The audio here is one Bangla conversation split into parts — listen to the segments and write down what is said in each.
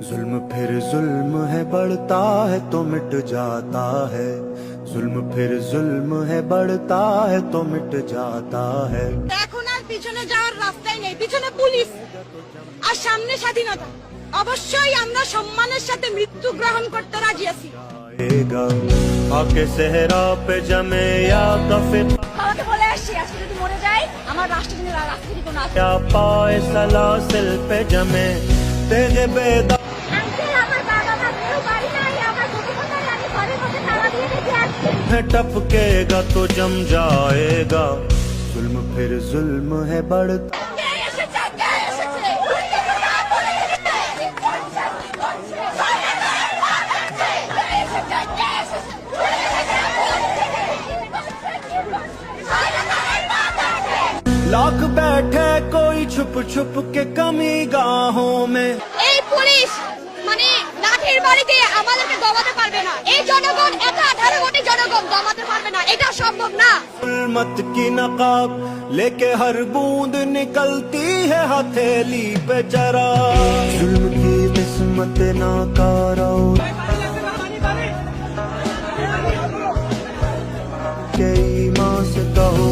जुल्म फिर जुल्म है, बढ़ता है तो मिट जाता है। जुल्म फिर जुल्म है, बढ़ता है तो मिट जाता है। এখন আর পিছনে যাওয়ার রাস্তাই নেই, পিছনে পুলিশ আর সামনে স্বাধীনতা। অবশ্যই আমরা সম্মানের সাথে মৃত্যু গ্রহণ করতে রাজি আছি। आके सेहरा पे जमे या कफे আমাকে বলে আসছি আজকে যদি মরে যাই আমার রাষ্ট্রদিনের রাস্তা থেকে কোনো या पाए सलासिल पे जमे तेरे बेदा टपकेगा तो जम जाएगा। जुल्म फिर जुल्म है, बढ़ता लाख बैठे कोई छुप छुप के कमी गाहों में। এই পুলিশ মানে লাঠির বাড়িতে আমাদেরকে দমাতে পারবে না। এই জনগণ এত 18 কোটি জনগণ দমাতে পারবে না, এটা সম্ভব না। जुल्मत की नकाब लेके हर बूंद निकलती है हथेली पे चरा। जुल्म की किस्मत नाकारा के ईमान से कहो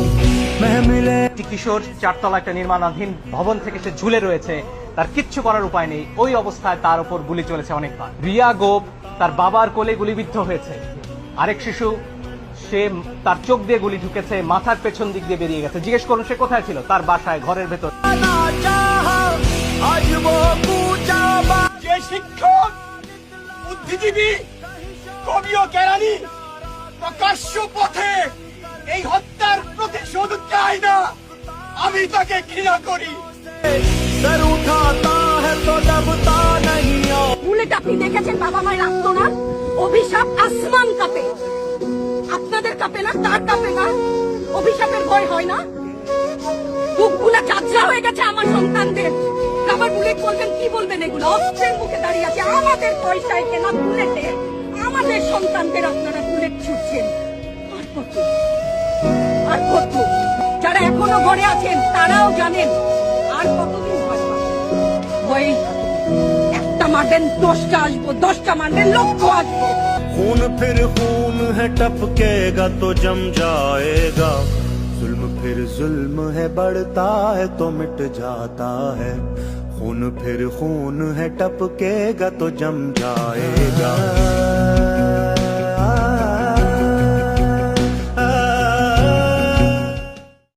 मैं मिले। কিশোর চারতলা একটা নির্মাণাধীন ভবন থেকে সে ঝুলে রয়েছে, তার কিচ্ছু করার উপায় নেই। ওই অবস্থায় তার উপর গুলি চলেছে অনেকবার। রিয়া গোপ তার বাবার কোলে গুলিবিদ্ধ হয়েছে। আরেক শিশু, সে তার চোখ দিয়ে গুলি ঢুকেছে, মাথার পেছন দিক দিয়ে বেরিয়ে গেছে। জিজ্ঞেস করুন সে কোথায় ছিল, তার বাসায় ঘরের ভেতর। যে শিক্ষক, বুদ্ধিজীবী, কবি ও কেরানি প্রকাশ্য পথে এই হত্যার প্রতিশোধ চায় না, আমি তাকে ঘৃণা করি। सर उठाता है तो दबता नहीं। বুলেট আপনি দেখেছেন বাবা মায়ের আত্মনাদ, অভিশাপ আসমান কাঁপে। আপনাদের কাঁপে না, তার কাঁপে না, অভিশাপের ভয় হয় না। বুকগুলা চাচা হয়ে গেছে আমার সন্তানদের। আবার বুলেট বলবেন, কি বলবেন? এগুলো অস্ত্রের মুখে দাঁড়িয়ে আছে, আমাদের পয়সায় কেনা বুলেটে আমাদের সন্তানদের আপনারা বুলেট ছুটছেন। আর কত আর কত? যারা এখনো ঘরে আছেন তারাও জানেন আর কতদিন ভয় পাবেন। ভয়েই একটা মারবেন 10টা আসবো, 10টা মারবেন লক্ষ আসবো। खून फिर खून है, टपकेगा तो जम जाएगा। जुल्म फिर जुल्म है, बढ़ता है तो मिट जाता है। खून फिर खून है, टपकेगा तो जम जाएगा।